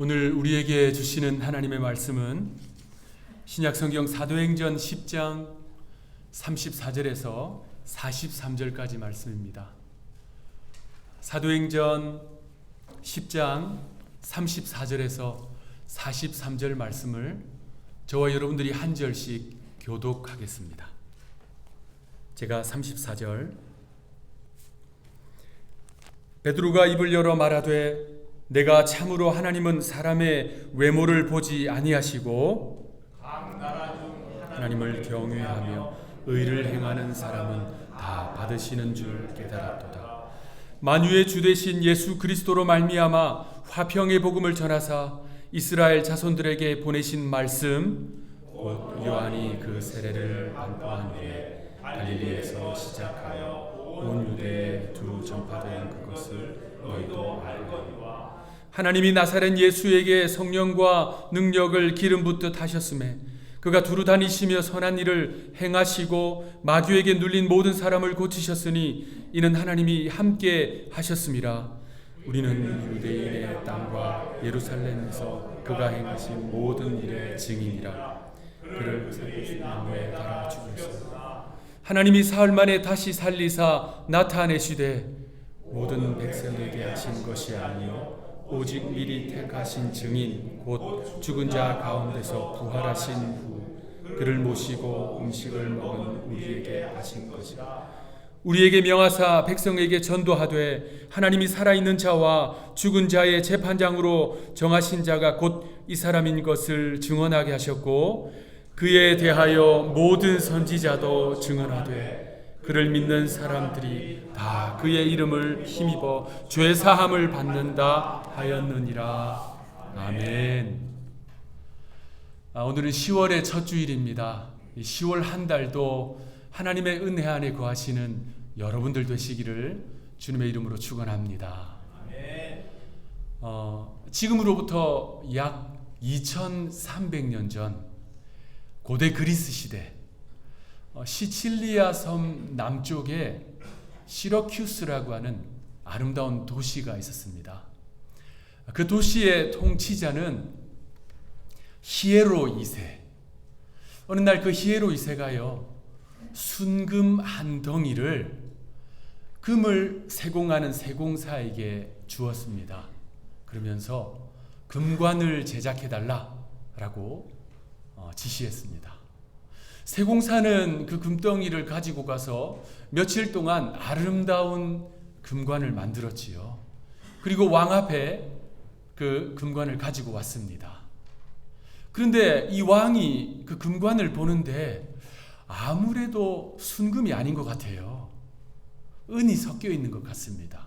오늘 우리에게 주시는 하나님의 말씀은 신약성경 사도행전 10장 34절에서 43절까지 말씀입니다. 사도행전 10장 34절에서 43절 말씀을 저와 여러분들이 한 절씩 교독하겠습니다. 제가 34절, 베드로가 입을 열어 말하되 내가 참으로 하나님은 사람의 외모를 보지 아니하시고 각 나라 중 하나님을 경외하며 의를 행하는 사람은 다 받으시는 줄 깨달았도다. 만유의 주 되신 예수 그리스도로 말미암아 화평의 복음을 전하사 이스라엘 자손들에게 보내신 말씀 곧 요한이 그 세례를 반포한 후에 갈릴리에서 시작하여 온 유대에 두루 전파된 그것을 너희도 알거니와 하나님이 나사렛 예수에게 성령과 능력을 기름 붓듯 하셨음에 그가 두루 다니시며 선한 일을 행하시고 마귀에게 눌린 모든 사람을 고치셨으니 이는 하나님이 함께 하셨음이라. 우리는 유대인의 땅과 예루살렘에서 그가 행하신 모든 일의 증인이라. 그를 살리신 나무에 달아 죽였으나 하나님이 사흘 만에 다시 살리사 나타내시되 모든 백성에게 하신 것이 아니요 오직 미리 택하신 증인 곧 죽은 자 가운데서 부활하신 후 그를 모시고 음식을 먹은 우리에게 하신 것이라. 우리에게 명하사 백성에게 전도하되 하나님이 살아있는 자와 죽은 자의 재판장으로 정하신 자가 곧 이 사람인 것을 증언하게 하셨고 그에 대하여 모든 선지자도 증언하되 그를 믿는 사람들이 다 그의 이름을 힘입어 죄 사함을 받는다 하였느니라. 아멘. 오늘은 10월의 첫 주일입니다. 10월 한 달도 하나님의 은혜 안에 거하시는 여러분들 되시기를 주님의 이름으로 축원합니다. 지금으로부터 약 2300년 전 고대 그리스 시대 시칠리아 섬 남쪽에 시러큐스라고 하는 아름다운 도시가 있었습니다. 그 도시의 통치자는 히에로 2세. 어느 날 그 히에로 2세가요 순금 한 덩이를 금을 세공하는 세공사에게 주었습니다. 그러면서 금관을 제작해달라라고 지시했습니다. 세공사는 그 금덩이를 가지고 가서 며칠 동안 아름다운 금관을 만들었지요. 그리고 왕 앞에 그 금관을 가지고 왔습니다. 그런데 이 왕이 그 금관을 보는데 아무래도 순금이 아닌 것 같아요. 은이 섞여 있는 것 같습니다.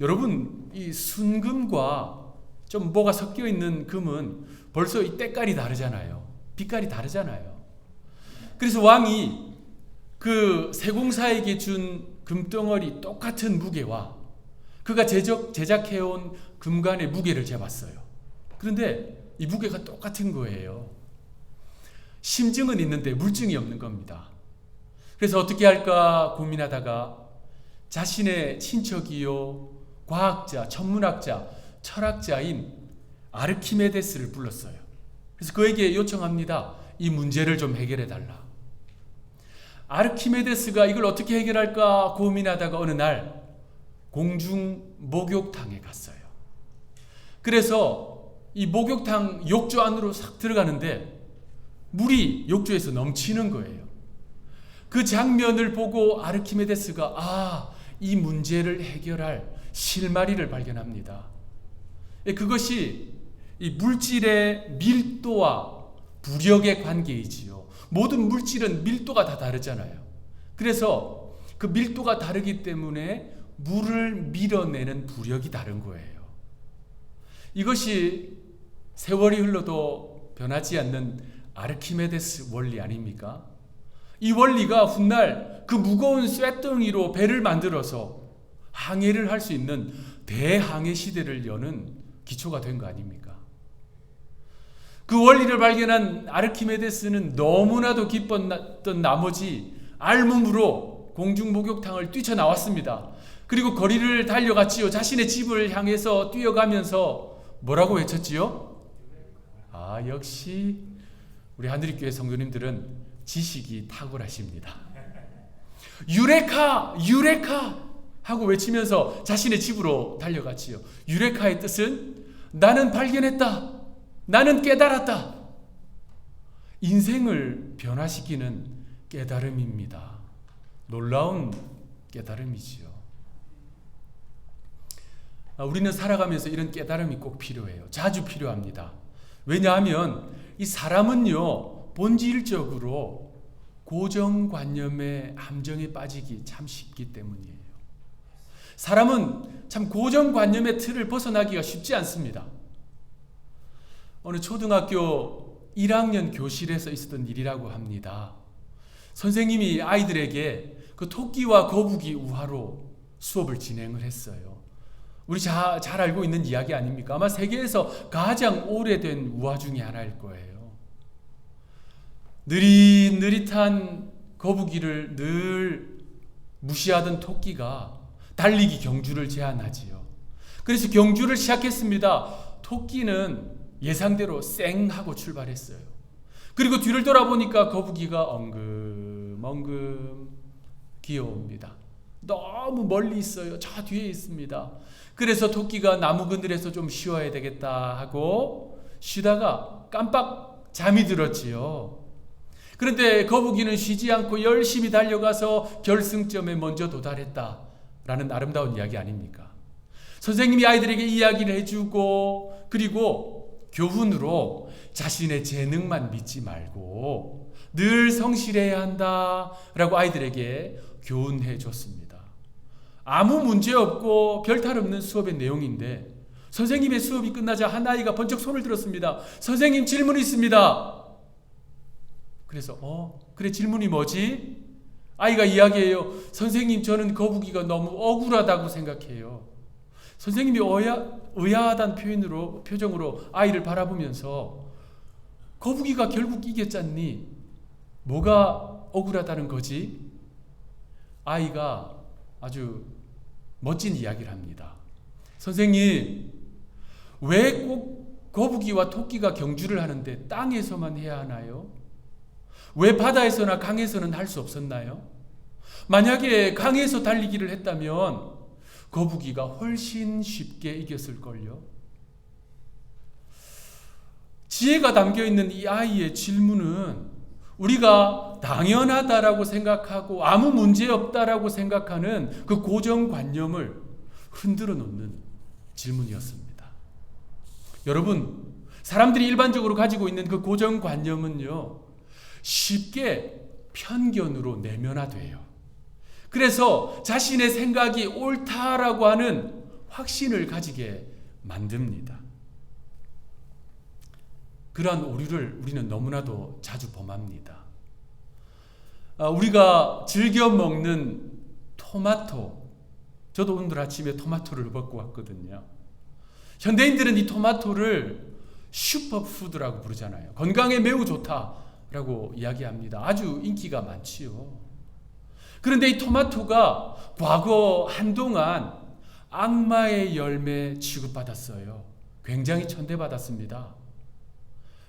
여러분, 이 순금과 좀 뭐가 섞여 있는 금은 벌써 이 때깔이 다르잖아요. 빛깔이 다르잖아요. 그래서 왕이 그 세공사에게 준 금덩어리 똑같은 무게와 그가 제작해온 금관의 무게를 재봤어요. 그런데 이 무게가 똑같은 거예요. 심증은 있는데 물증이 없는 겁니다. 그래서 어떻게 할까 고민하다가 자신의 친척이요 과학자, 천문학자, 철학자인 아르키메데스를 불렀어요. 그래서 그에게 요청합니다. 이 문제를 좀 해결해 달라. 아르키메데스가 이걸 어떻게 해결할까 고민하다가 어느 날 공중 목욕탕에 갔어요. 그래서 이 목욕탕 욕조 안으로 싹 들어가는데 물이 욕조에서 넘치는 거예요. 그 장면을 보고 아르키메데스가 이 문제를 해결할 실마리를 발견합니다. 그것이 이 물질의 밀도와 부력의 관계이지요. 모든 물질은 밀도가 다 다르잖아요. 그래서 그 밀도가 다르기 때문에 물을 밀어내는 부력이 다른 거예요. 이것이 세월이 흘러도 변하지 않는 아르키메데스 원리 아닙니까? 이 원리가 훗날 그 무거운 쇳덩이로 배를 만들어서 항해를 할 수 있는 대항해 시대를 여는 기초가 된 거 아닙니까? 그 원리를 발견한 아르키메데스는 너무나도 기뻤던 나머지 알몸으로 공중 목욕탕을 뛰쳐나왔습니다. 그리고 거리를 달려갔지요. 자신의 집을 향해서 뛰어가면서 뭐라고 외쳤지요? 역시 우리 하늘교회 성도님들은 지식이 탁월하십니다. 유레카! 유레카! 하고 외치면서 자신의 집으로 달려갔지요. 유레카의 뜻은 나는 발견했다. 나는 깨달았다. 인생을 변화시키는 깨달음입니다. 놀라운 깨달음이지요. 우리는 살아가면서 이런 깨달음이 꼭 필요해요. 자주 필요합니다. 왜냐하면 이 사람은요, 본질적으로 고정관념의 함정에 빠지기 참 쉽기 때문이에요. 사람은 참 고정관념의 틀을 벗어나기가 쉽지 않습니다. 어느 초등학교 1학년 교실에서 있었던 일이라고 합니다. 선생님이 아이들에게 그 토끼와 거북이 우화로 수업을 진행을 했어요. 우리 잘 알고 있는 이야기 아닙니까? 아마 세계에서 가장 오래된 우화 중에 하나일 거예요. 느릿느릿한 거북이를 늘 무시하던 토끼가 달리기 경주를 제안하지요. 그래서 경주를 시작했습니다. 토끼는 예상대로 쌩 하고 출발했어요. 그리고 뒤를 돌아보니까 거북이가 엉금엉금 기어옵니다. 너무 멀리 있어요. 저 뒤에 있습니다. 그래서 토끼가 나무 그늘에서 좀 쉬어야 되겠다 하고 쉬다가 깜빡 잠이 들었지요. 그런데 거북이는 쉬지 않고 열심히 달려가서 결승점에 먼저 도달했다라는 아름다운 이야기 아닙니까? 선생님이 아이들에게 이야기를 해주고 그리고 교훈으로 자신의 재능만 믿지 말고 늘 성실해야 한다라고 아이들에게 교훈해 줬습니다. 아무 문제 없고 별탈 없는 수업의 내용인데 선생님의 수업이 끝나자 한 아이가 번쩍 손을 들었습니다. 선생님, 질문이 있습니다. 그래서 그래, 질문이 뭐지? 아이가 이야기해요. 선생님, 저는 거북이가 너무 억울하다고 생각해요. 선생님이 의아하다는 표정으로 아이를 바라보면서 거북이가 결국 이겼잖니? 뭐가 억울하다는 거지? 아이가 아주 멋진 이야기를 합니다. 선생님, 왜 꼭 거북이와 토끼가 경주를 하는데 땅에서만 해야 하나요? 왜 바다에서나 강에서는 할 수 없었나요? 만약에 강에서 달리기를 했다면 거북이가 훨씬 쉽게 이겼을걸요. 지혜가 담겨있는 이 아이의 질문은 우리가 당연하다라고 생각하고 아무 문제 없다라고 생각하는 그 고정관념을 흔들어 놓는 질문이었습니다. 여러분, 사람들이 일반적으로 가지고 있는 그 고정관념은요, 쉽게 편견으로 내면화돼요. 그래서 자신의 생각이 옳다라고 하는 확신을 가지게 만듭니다. 그러한 오류를 우리는 너무나도 자주 범합니다. 우리가 즐겨 먹는 토마토, 저도 오늘 아침에 토마토를 먹고 왔거든요. 현대인들은 이 토마토를 슈퍼푸드라고 부르잖아요. 건강에 매우 좋다라고 이야기합니다. 아주 인기가 많지요. 그런데 이 토마토가 과거 한동안 악마의 열매 취급받았어요. 굉장히 천대받았습니다.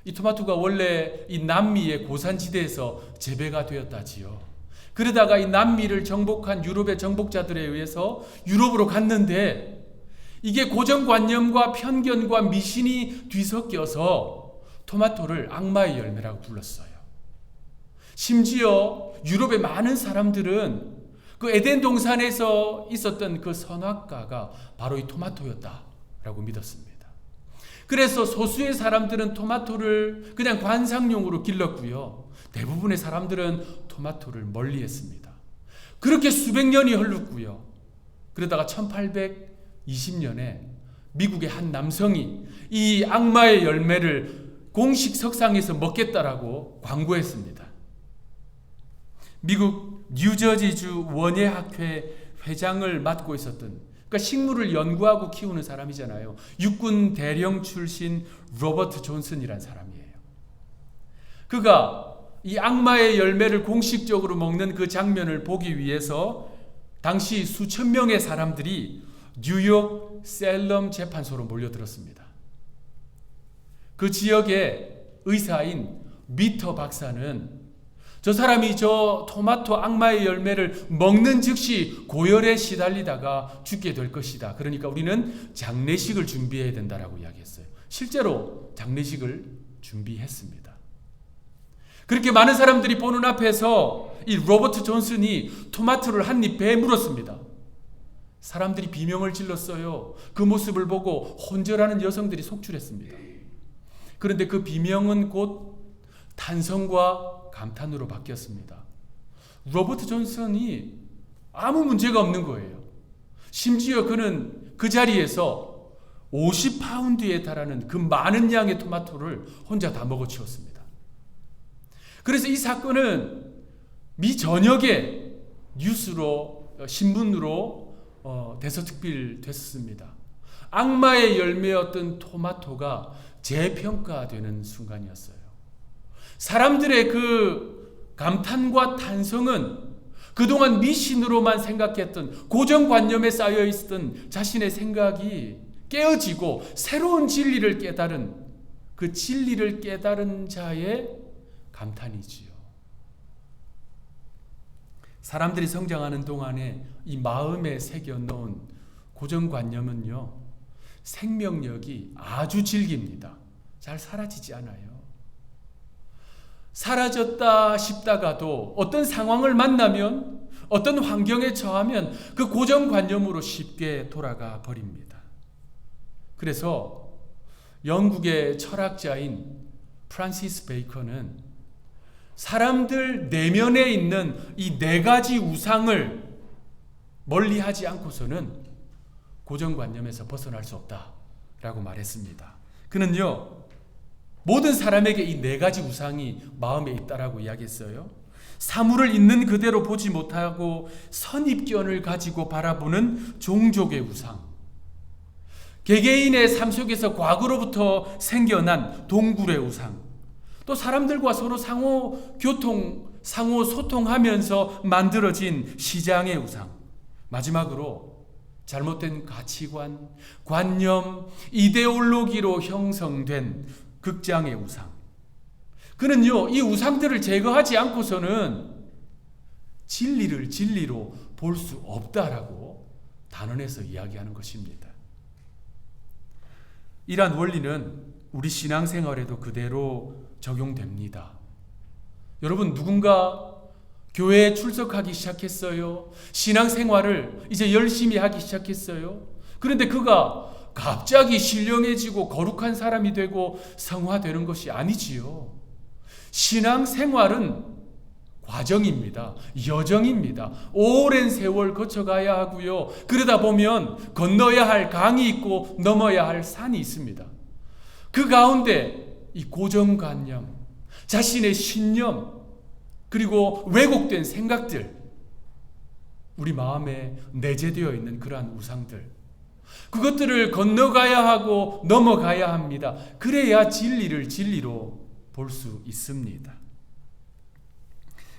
이 토마토가 원래 이 남미의 고산지대에서 재배가 되었다지요. 그러다가 이 남미를 정복한 유럽의 정복자들에 의해서 유럽으로 갔는데 이게 고정관념과 편견과 미신이 뒤섞여서 토마토를 악마의 열매라고 불렀어요. 심지어 유럽의 많은 사람들은 그 에덴 동산에서 있었던 그 선악과가 바로 이 토마토였다라고 믿었습니다. 그래서 소수의 사람들은 토마토를 그냥 관상용으로 길렀고요. 대부분의 사람들은 토마토를 멀리했습니다. 그렇게 수백 년이 흘렀고요. 그러다가 1820년에 미국의 한 남성이 이 악마의 열매를 공식 석상에서 먹겠다라고 광고했습니다. 미국 뉴저지주 원예학회 회장을 맡고 있었던, 그러니까 식물을 연구하고 키우는 사람이잖아요. 육군 대령 출신 로버트 존슨이라는 사람이에요. 그가 이 악마의 열매를 공식적으로 먹는 그 장면을 보기 위해서 당시 수천 명의 사람들이 뉴욕 셀럼 재판소로 몰려들었습니다. 그 지역의 의사인 미터 박사는 저 사람이 저 토마토 악마의 열매를 먹는 즉시 고열에 시달리다가 죽게 될 것이다. 그러니까 우리는 장례식을 준비해야 된다라고 이야기했어요. 실제로 장례식을 준비했습니다. 그렇게 많은 사람들이 보는 앞에서 이 로버트 존슨이 토마토를 한 입 배에 물었습니다. 사람들이 비명을 질렀어요. 그 모습을 보고 혼절하는 여성들이 속출했습니다. 그런데 그 비명은 곧 탄성과 감탄으로 바뀌었습니다. 로버트 존슨이 아무 문제가 없는 거예요. 심지어 그는 그 자리에서 50파운드에 달하는 그 많은 양의 토마토를 혼자 다 먹어치웠습니다. 그래서 이 사건은 미 전역에 뉴스로, 신문으로 대서특필됐습니다. 악마의 열매였던 토마토가 재평가되는 순간이었어요. 사람들의 그 감탄과 탄성은 그동안 미신으로만 생각했던 고정관념에 쌓여 있었던 자신의 생각이 깨어지고 새로운 진리를 깨달은 그 진리를 깨달은 자의 감탄이지요. 사람들이 성장하는 동안에 이 마음에 새겨놓은 고정관념은요, 생명력이 아주 질깁니다. 잘 사라지지 않아요. 사라졌다 싶다가도 어떤 상황을 만나면, 어떤 환경에 처하면 그 고정관념으로 쉽게 돌아가 버립니다. 그래서 영국의 철학자인 프란시스 베이컨은 사람들 내면에 있는 이 네 가지 우상을 멀리하지 않고서는 고정관념에서 벗어날 수 없다라고 말했습니다. 그는요, 모든 사람에게 이 네 가지 우상이 마음에 있다라고 이야기했어요. 사물을 있는 그대로 보지 못하고 선입견을 가지고 바라보는 종족의 우상, 개개인의 삶 속에서 과거로부터 생겨난 동굴의 우상, 또 사람들과 서로 상호 소통하면서 만들어진 시장의 우상, 마지막으로 잘못된 가치관, 관념, 이데올로기로 형성된 극장의 우상. 그는요, 이 우상들을 제거하지 않고서는 진리를 진리로 볼 수 없다라고 단언해서 이야기하는 것입니다. 이러한 원리는 우리 신앙생활에도 그대로 적용됩니다. 여러분, 누군가 교회에 출석하기 시작했어요. 신앙생활을 이제 열심히 하기 시작했어요. 그런데 그가 갑자기 신령해지고 거룩한 사람이 되고 성화되는 것이 아니지요. 신앙생활은 과정입니다. 여정입니다. 오랜 세월 거쳐가야 하고요. 그러다 보면 건너야 할 강이 있고 넘어야 할 산이 있습니다. 그 가운데 이 고정관념, 자신의 신념, 그리고 왜곡된 생각들, 우리 마음에 내재되어 있는 그러한 우상들, 그것들을 건너가야 하고 넘어가야 합니다. 그래야 진리를 진리로 볼 수 있습니다.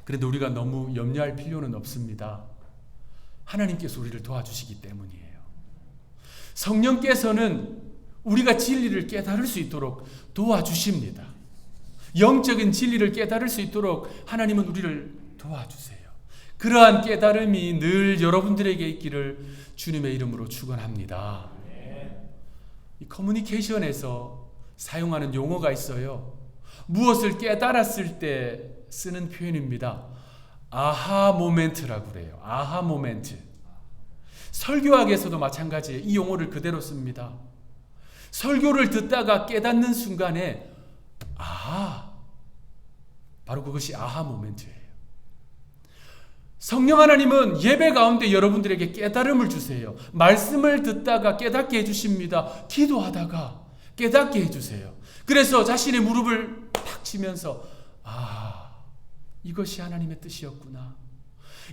그런데 우리가 너무 염려할 필요는 없습니다. 하나님께서 우리를 도와주시기 때문이에요. 성령께서는 우리가 진리를 깨달을 수 있도록 도와주십니다. 영적인 진리를 깨달을 수 있도록 하나님은 우리를 도와주세요. 그러한 깨달음이 늘 여러분들에게 있기를 주님의 이름으로 축원합니다. 이 커뮤니케이션에서 사용하는 용어가 있어요. 무엇을 깨달았을 때 쓰는 표현입니다. 아하 모멘트라고 그래요. 아하 모멘트. 설교학에서도 마찬가지예요. 이 용어를 그대로 씁니다. 설교를 듣다가 깨닫는 순간에 아하, 바로 그것이 아하 모멘트예요. 성령 하나님은 예배 가운데 여러분들에게 깨달음을 주세요. 말씀을 듣다가 깨닫게 해주십니다. 기도하다가 깨닫게 해주세요. 그래서 자신의 무릎을 탁 치면서 이것이 하나님의 뜻이었구나.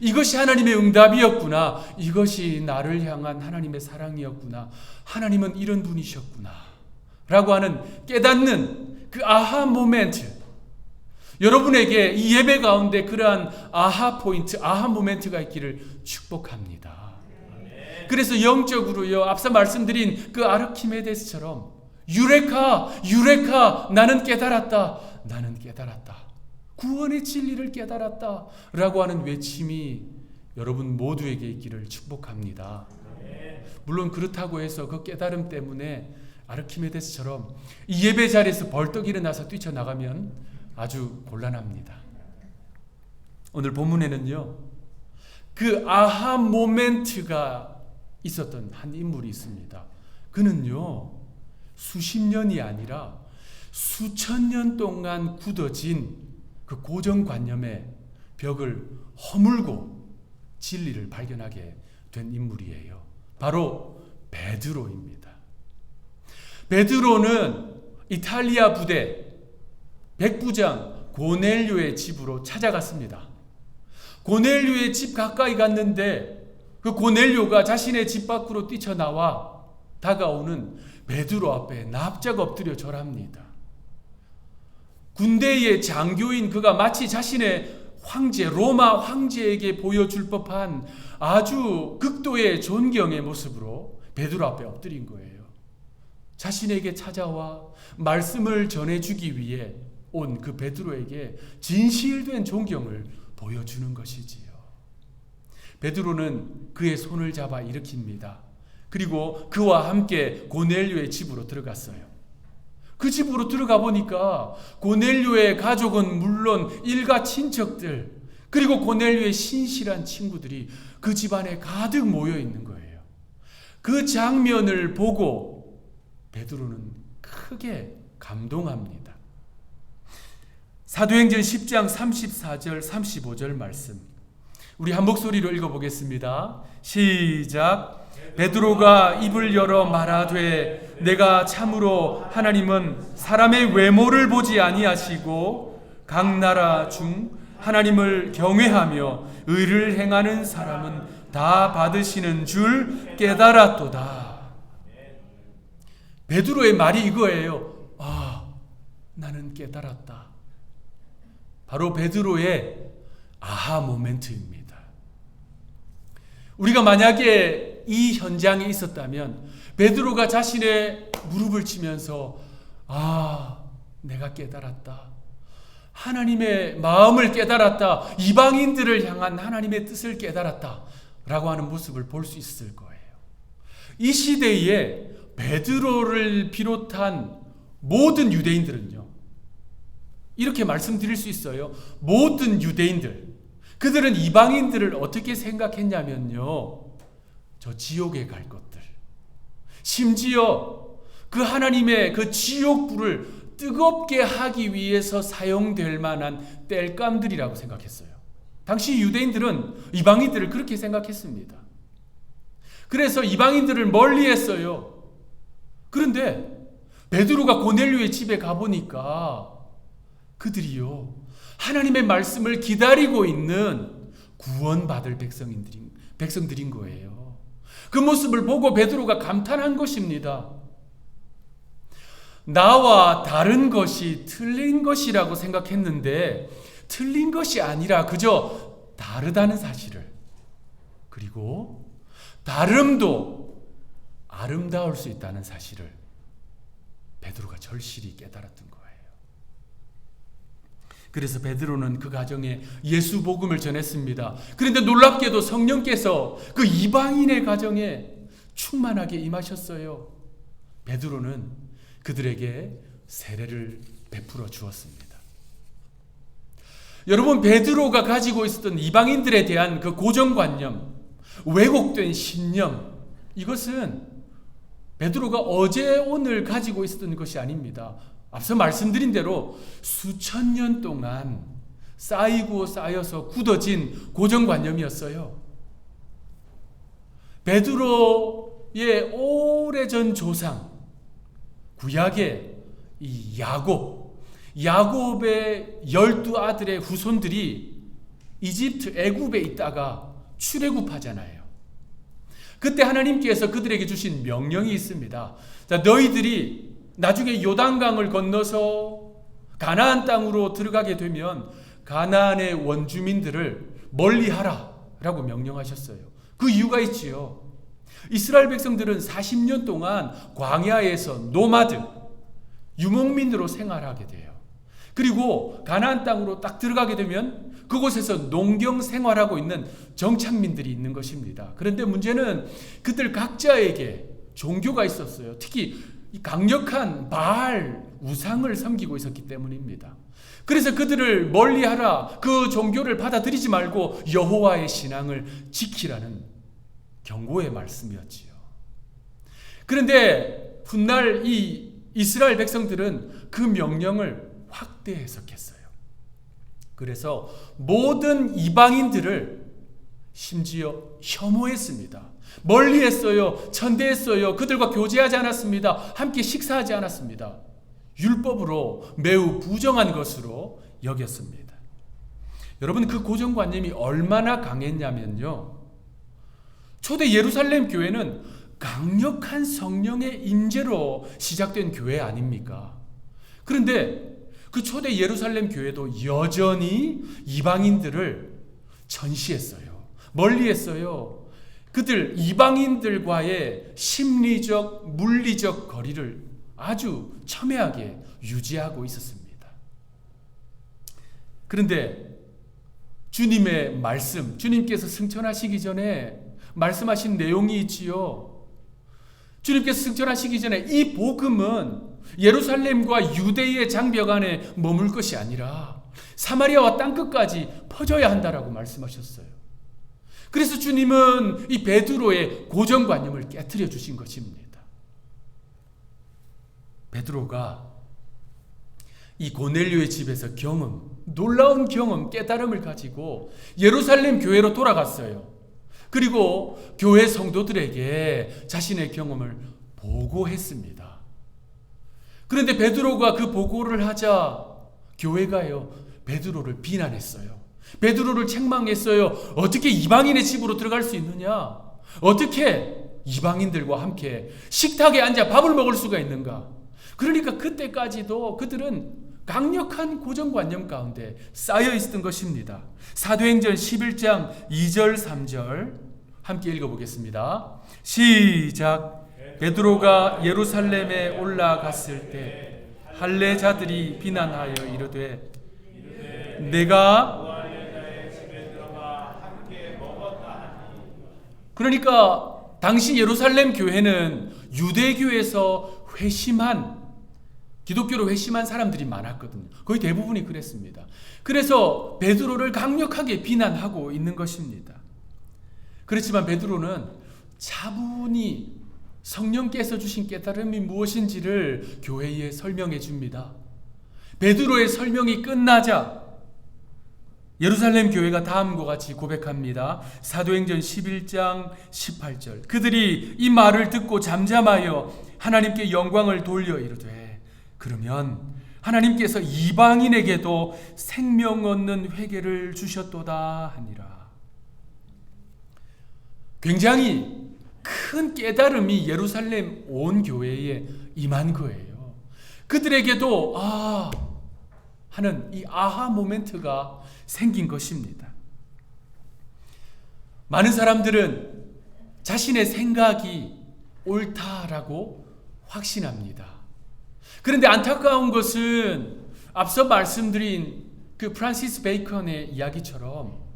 이것이 하나님의 응답이었구나. 이것이 나를 향한 하나님의 사랑이었구나. 하나님은 이런 분이셨구나. 라고 하는 깨닫는 그 아하 모멘트. 여러분에게 이 예배 가운데 그러한 아하 포인트, 아하 모멘트가 있기를 축복합니다. 그래서 영적으로요, 앞서 말씀드린 그 아르키메데스처럼 유레카, 유레카, 나는 깨달았다. 나는 깨달았다. 구원의 진리를 깨달았다. 라고 하는 외침이 여러분 모두에게 있기를 축복합니다. 물론 그렇다고 해서 그 깨달음 때문에 아르키메데스처럼 이 예배 자리에서 벌떡 일어나서 뛰쳐나가면 아주 곤란합니다. 오늘 본문에는요, 그 아하 모멘트가 있었던 한 인물이 있습니다. 그는요, 수십 년이 아니라 수천 년 동안 굳어진 그 고정관념의 벽을 허물고 진리를 발견하게 된 인물이에요. 바로 베드로입니다. 베드로는 이탈리아 부대 백부장 고넬료의 집으로 찾아갔습니다. 고넬료의 집 가까이 갔는데 그 고넬료가 자신의 집 밖으로 뛰쳐나와 다가오는 베드로 앞에 납작 엎드려 절합니다. 군대의 장교인 그가 마치 자신의 황제, 로마 황제에게 보여줄 법한 아주 극도의 존경의 모습으로 베드로 앞에 엎드린 거예요. 자신에게 찾아와 말씀을 전해주기 위해 온 그 베드로에게 진실된 존경을 보여주는 것이지요. 베드로는 그의 손을 잡아 일으킵니다. 그리고 그와 함께 고넬료의 집으로 들어갔어요. 그 집으로 들어가 보니까 고넬료의 가족은 물론 일가 친척들, 그리고 고넬료의 신실한 친구들이 그 집안에 가득 모여 있는 거예요. 그 장면을 보고 베드로는 크게 감동합니다. 사도행전 10장 34절 35절 말씀, 우리 한 목소리로 읽어보겠습니다. 시작. 베드로가 입을 열어 말하되 내가 참으로 하나님은 사람의 외모를 보지 아니하시고 각 나라 중 하나님을 경외하며 의를 행하는 사람은 다 받으시는 줄 깨달았도다. 베드로의 말이 이거예요. 나는 깨달았다. 바로 베드로의 아하 모멘트입니다. 우리가 만약에 이 현장에 있었다면 베드로가 자신의 무릎을 치면서 내가 깨달았다. 하나님의 마음을 깨달았다. 이방인들을 향한 하나님의 뜻을 깨달았다. 라고 하는 모습을 볼 수 있을 거예요. 이 시대에 베드로를 비롯한 모든 유대인들은요, 이렇게 말씀드릴 수 있어요. 모든 유대인들, 그들은 이방인들을 어떻게 생각했냐면요, 저 지옥에 갈 것들, 심지어 그 하나님의 그 지옥불을 뜨겁게 하기 위해서 사용될 만한 땔감들이라고 생각했어요. 당시 유대인들은 이방인들을 그렇게 생각했습니다. 그래서 이방인들을 멀리했어요. 그런데 베드로가 고넬료의 집에 가보니까 그들이요, 하나님의 말씀을 기다리고 있는 구원받을 백성들인 거예요. 그 모습을 보고 베드로가 감탄한 것입니다. 나와 다른 것이 틀린 것이라고 생각했는데 틀린 것이 아니라 그저 다르다는 사실을, 그리고 다름도 아름다울 수 있다는 사실을 베드로가 절실히 깨달았던 거예요. 그래서 베드로는 그 가정에 예수 복음을 전했습니다. 그런데 놀랍게도 성령께서 그 이방인의 가정에 충만하게 임하셨어요. 베드로는 그들에게 세례를 베풀어 주었습니다. 여러분, 베드로가 가지고 있었던 이방인들에 대한 그 고정관념, 왜곡된 신념, 이것은 베드로가 어제 오늘 가지고 있었던 것이 아닙니다. 앞서 말씀드린 대로 수천 년 동안 쌓이고 쌓여서 굳어진 고정관념이었어요. 베드로의 오래전 조상, 구약의 이 야곱의 12아들의 후손들이 이집트 애굽에 있다가 출애굽하잖아요. 그때 하나님께서 그들에게 주신 명령이 있습니다. 자, 너희들이 나중에 요단강을 건너서 가나안 땅으로 들어가게 되면 가나안의 원주민들을 멀리하라 라고 명령하셨어요. 그 이유가 있지요. 이스라엘 백성들은 40년 동안 광야에서 노마드, 유목민으로 생활하게 돼요. 그리고 가나안 땅으로 딱 들어가게 되면 그곳에서 농경 생활하고 있는 정착민들이 있는 것입니다. 그런데 문제는 그들 각자에게 종교가 있었어요. 특히 이 강력한 바알 우상을 섬기고 있었기 때문입니다. 그래서 그들을 멀리하라, 그 종교를 받아들이지 말고 여호와의 신앙을 지키라는 경고의 말씀이었지요. 그런데 훗날 이 이스라엘 백성들은 그 명령을 확대 해석했어요. 그래서 모든 이방인들을 심지어 혐오했습니다. 멀리했어요. 천대했어요. 그들과 교제하지 않았습니다. 함께 식사하지 않았습니다. 율법으로 매우 부정한 것으로 여겼습니다. 여러분, 그 고정관념이 얼마나 강했냐면요, 초대 예루살렘 교회는 강력한 성령의 임재로 시작된 교회 아닙니까? 그런데 그 초대 예루살렘 교회도 여전히 이방인들을 전시했어요. 멀리했어요. 그들 이방인들과의 심리적, 물리적 거리를 아주 첨예하게 유지하고 있었습니다. 그런데 주님의 말씀, 주님께서 승천하시기 전에 말씀하신 내용이 있지요. 주님께서 승천하시기 전에 이 복음은 예루살렘과 유대의 장벽 안에 머물 것이 아니라 사마리아와 땅끝까지 퍼져야 한다라고 말씀하셨어요. 그래서 주님은 이 베드로의 고정관념을 깨트려 주신 것입니다. 베드로가 이 고넬료의 집에서 놀라운 경험, 깨달음을 가지고 예루살렘 교회로 돌아갔어요. 그리고 교회 성도들에게 자신의 경험을 보고했습니다. 그런데 베드로가 그 보고를 하자 교회가요, 베드로를 비난했어요. 베드로를 책망했어요. 어떻게 이방인의 집으로 들어갈 수 있느냐? 어떻게 이방인들과 함께 식탁에 앉아 밥을 먹을 수가 있는가? 그러니까 그때까지도 그들은 강력한 고정관념 가운데 쌓여 있었던 것입니다. 사도행전 11장 2절 3절 함께 읽어보겠습니다. 시작. 베드로가 예루살렘에 올라갔을 때 할례자들이 비난하여 이르되 내가 그러니까 당시 예루살렘 교회는 유대교에서 기독교로 회심한 사람들이 많았거든요. 거의 대부분이 그랬습니다. 그래서 베드로를 강력하게 비난하고 있는 것입니다. 그렇지만 베드로는 차분히 성령께서 주신 깨달음이 무엇인지를 교회에 설명해 줍니다. 베드로의 설명이 끝나자 예루살렘 교회가 다음과 같이 고백합니다. 사도행전 11장 18절. 그들이 이 말을 듣고 잠잠하여 하나님께 영광을 돌려 이르되 그러면 하나님께서 이방인에게도 생명 얻는 회개를 주셨도다 하니라. 굉장히 큰 깨달음이 예루살렘 온 교회에 임한 거예요. 그들에게도 하는 이 아하 모멘트가 생긴 것입니다. 많은 사람들은 자신의 생각이 옳다라고 확신합니다. 그런데 안타까운 것은 앞서 말씀드린 그 프란시스 베이컨의 이야기처럼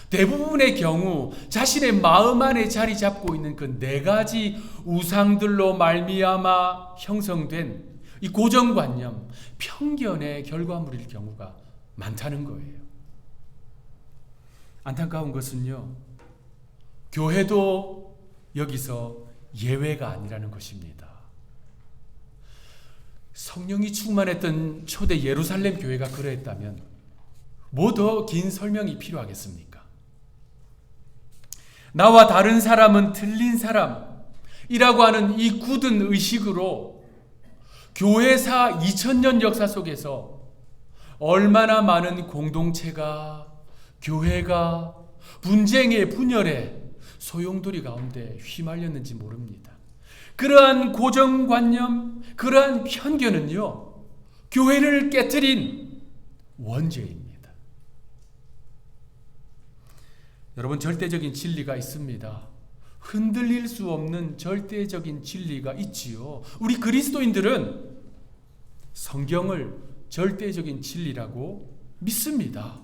대부분의 경우 자신의 마음 안에 자리 잡고 있는 그 네 가지 우상들로 말미암아 형성된 이 고정관념, 편견의 결과물일 경우가 많다는 거예요. 안타까운 것은요, 교회도 여기서 예외가 아니라는 것입니다. 성령이 충만했던 초대 예루살렘 교회가 그러했다면 뭐 더 긴 설명이 필요하겠습니까? 나와 다른 사람은 틀린 사람이라고 하는 이 굳은 의식으로 교회사 2000년 역사 속에서 얼마나 많은 공동체가, 교회가 분쟁의 분열의 소용돌이 가운데 휘말렸는지 모릅니다. 그러한 고정관념, 그러한 편견은요, 교회를 깨트린 원죄입니다. 여러분, 절대적인 진리가 있습니다. 흔들릴 수 없는 절대적인 진리가 있지요. 우리 그리스도인들은 성경을 절대적인 진리라고 믿습니다.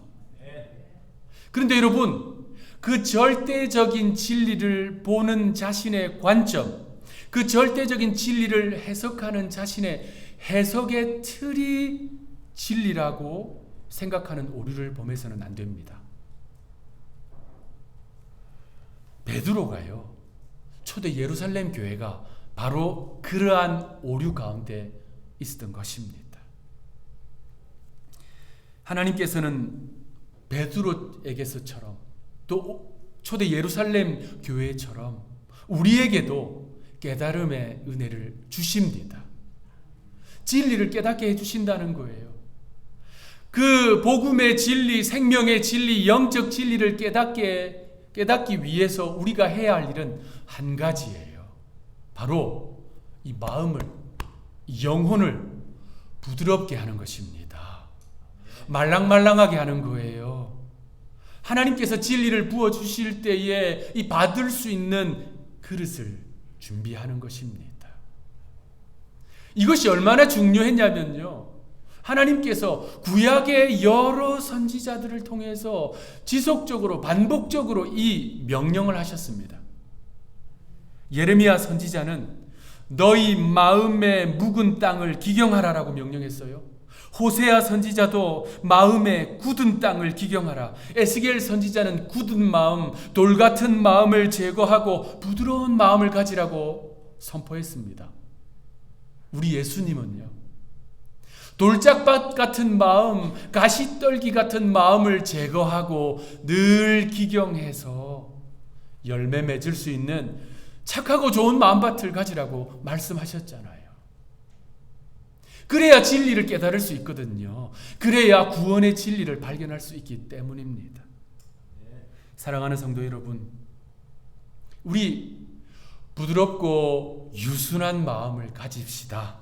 그런데 여러분, 그 절대적인 진리를 보는 자신의 관점, 그 절대적인 진리를 해석하는 자신의 해석의 틀이 진리라고 생각하는 오류를 범해서는 안 됩니다. 베드로가요, 초대 예루살렘 교회가 바로 그러한 오류 가운데 있었던 것입니다. 하나님께서는 베드로에게서처럼 또 초대 예루살렘 교회처럼 우리에게도 깨달음의 은혜를 주십니다. 진리를 깨닫게 해주신다는 거예요. 그 복음의 진리, 생명의 진리, 영적 진리를 깨닫기 위해서 우리가 해야 할 일은 한 가지예요. 바로 이 마음을, 이 영혼을 부드럽게 하는 것입니다. 말랑말랑하게 하는 거예요. 하나님께서 진리를 부어주실 때에 이 받을 수 있는 그릇을 준비하는 것입니다. 이것이 얼마나 중요했냐면요, 하나님께서 구약의 여러 선지자들을 통해서 지속적으로 반복적으로 이 명령을 하셨습니다. 예레미야 선지자는 너희 마음의 묵은 땅을 기경하라라고 명령했어요. 호세아 선지자도 마음의 굳은 땅을 기경하라. 에스겔 선지자는 굳은 마음, 돌 같은 마음을 제거하고 부드러운 마음을 가지라고 선포했습니다. 우리 예수님은요, 돌짝밭 같은 마음, 가시떨기 같은 마음을 제거하고 늘 기경해서 열매 맺을 수 있는 착하고 좋은 마음밭을 가지라고 말씀하셨잖아요. 그래야 진리를 깨달을 수 있거든요. 그래야 구원의 진리를 발견할 수 있기 때문입니다. 사랑하는 성도 여러분, 우리 부드럽고 유순한 마음을 가집시다.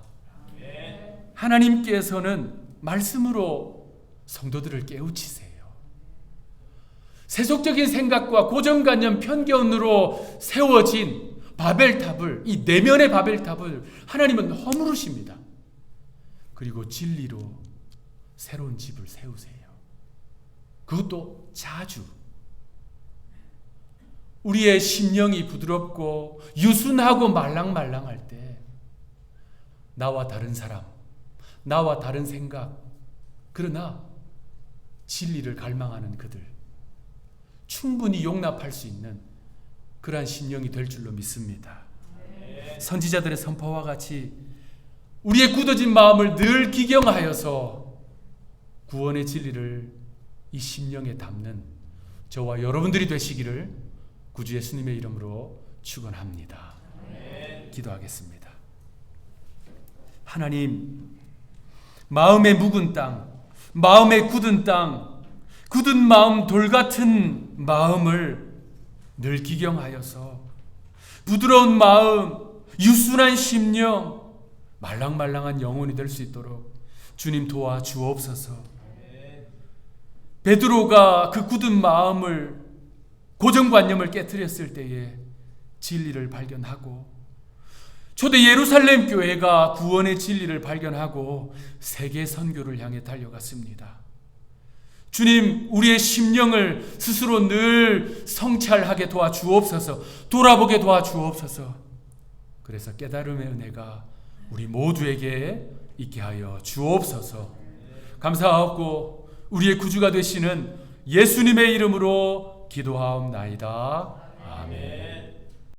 하나님께서는 말씀으로 성도들을 깨우치세요. 세속적인 생각과 고정관념, 편견으로 세워진 바벨탑을, 이 내면의 바벨탑을 하나님은 허무르십니다. 그리고 진리로 새로운 집을 세우세요. 그것도 자주. 우리의 심령이 부드럽고 유순하고 말랑말랑할 때 나와 다른 사람, 나와 다른 생각, 그러나 진리를 갈망하는 그들 충분히 용납할 수 있는 그러한 심령이 될 줄로 믿습니다. 선지자들의 선포와 같이 우리의 굳어진 마음을 늘 기경하여서 구원의 진리를 이 심령에 담는 저와 여러분들이 되시기를 구주 예수님의 이름으로 축원합니다. 기도하겠습니다. 하나님, 마음의 묵은 땅, 마음의 굳은 땅, 굳은 마음, 돌 같은 마음을 늘 기경하여서 부드러운 마음, 유순한 심령, 말랑말랑한 영혼이 될 수 있도록 주님 도와 주옵소서. 베드로가 그 굳은 마음을, 고정관념을 깨뜨렸을 때에 진리를 발견하고, 초대 예루살렘 교회가 구원의 진리를 발견하고 세계 선교를 향해 달려갔습니다. 주님, 우리의 심령을 스스로 늘 성찰하게 도와주옵소서. 돌아보게 도와주옵소서. 그래서 깨달음의 은혜가 우리 모두에게 있게 하여 주옵소서. 감사하옵고 우리의 구주가 되시는 예수님의 이름으로 기도하옵나이다. 아멘.